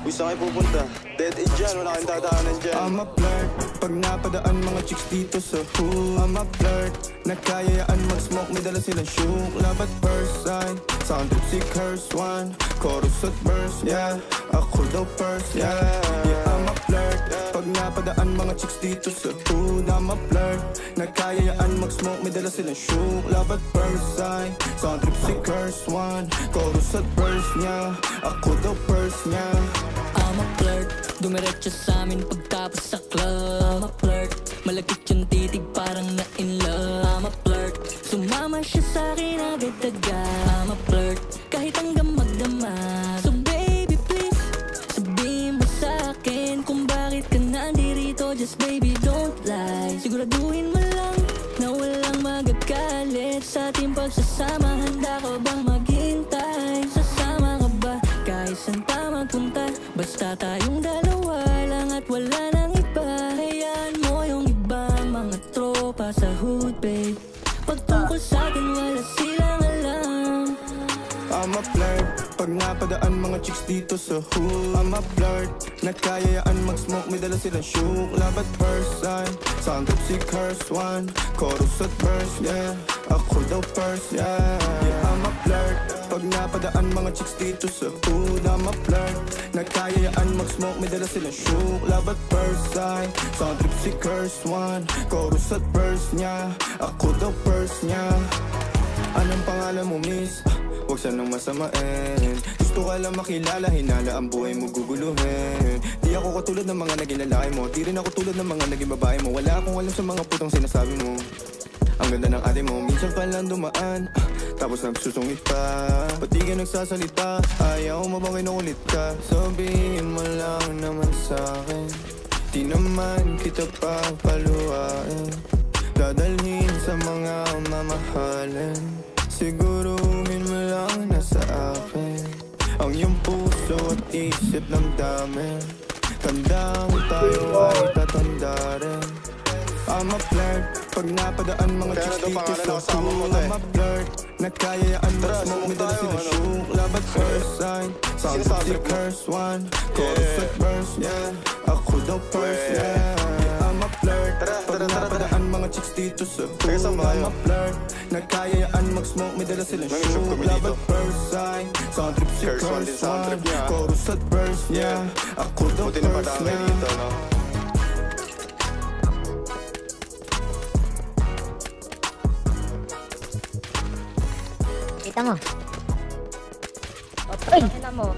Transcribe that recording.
Uy, saan kayo pupunta? Dead end dyan, wala kayong dadaanan dyan. I'm a flirt, pag napadaan mga chicks dito sa hood. I'm a flirt, nakayayaan mag-smoke, may dala silang shook. Love at first sight, sound trip si curse one. Chorus at verse, yeah, ako daw first, yeah. I'm a flirt, pag napadaan mga chicks dito sa hood. I'm a flirt, nakayayaan mag-smoke, may dala silang shook. Love at first sight, sound trip si curse one. Chorus at verse, yeah, ako daw first, yeah. I'm a flirt, dumiretso sa amin pagtapos sa club. I'm a flirt, malagkit yung titig parang na in love. I'm a flirt, sumama siya sa akin agad-agad. I'm a flirt, kahit hanggang magdama. So baby please, sabihin mo sa akin kung bakit ka nandirito. Just baby don't lie, siguraduhin mo lang na walang magagalit sa ating pagsasama. Handa ka bang maghintay? Sasama ka ba kahit saan pa magpunta? Basta tayong dalawa lang at wala nang iba. Hayaan mo yung iba, mga tropa sa hood, babe. Pagtungkol sa'kin wala silang alam. I'm a flirt, pag napadaan mga chicks dito sa hood. I'm a flirt, nakayayaan mag-smoke, may dala silang shook. Love at first sight, sound trip si curse one. Chorus at verse, yeah, ako daw first, yeah. I'm a flirt, pag napadaan mga chicks dito sa hood. I'm a flirt, nakayayaan mag-smoke, may dala silang shook. Love at first sight, sound trip si curse one. Chorus at verse, yeah, ako daw first, yeah. Anong pangalan mo, miss? Huwag sanang masamain. Gusto ka lang makilala, hinala ang buhay mo guguluhin. Di ako katulad ng mga naging lalaki mo, di rin ako tulad ng mga naging babae mo. Wala akong alam sa mga putang sinasabi mo. Ang ganda ng ate mo, minsan pa lang dumaan, tapos nagsusungit pa. Ba't di ka nagsasalita? Ayaw mo bang kinukulit ka? Sabihin mo lang naman sa'kin, di naman kita papaluhain. Dadalhin sa mga mamahalin, siguruhin mo lang na sa akin ang iyong puso at isip ng dami. Tandaan tayo ay tatanda rin. I'm a flirt, pag napadaan mga chicks dito sa hood. I'm a flirt, nakayayaan mag-smoke, may dala silang shook. Love at first sight, sound si curse one. Chorus at verse, yeah, ako daw first, yeah. I'm a flirt, pag napadaan mga chicks dito sa hood. I'm a flirt, nakayayaan mag-smoke, may dala silang shook. Love at first sight, sound trip si curse one. Chorus at verse, yeah, ako daw first, yeah. Kita mo. Ay! Kita mo.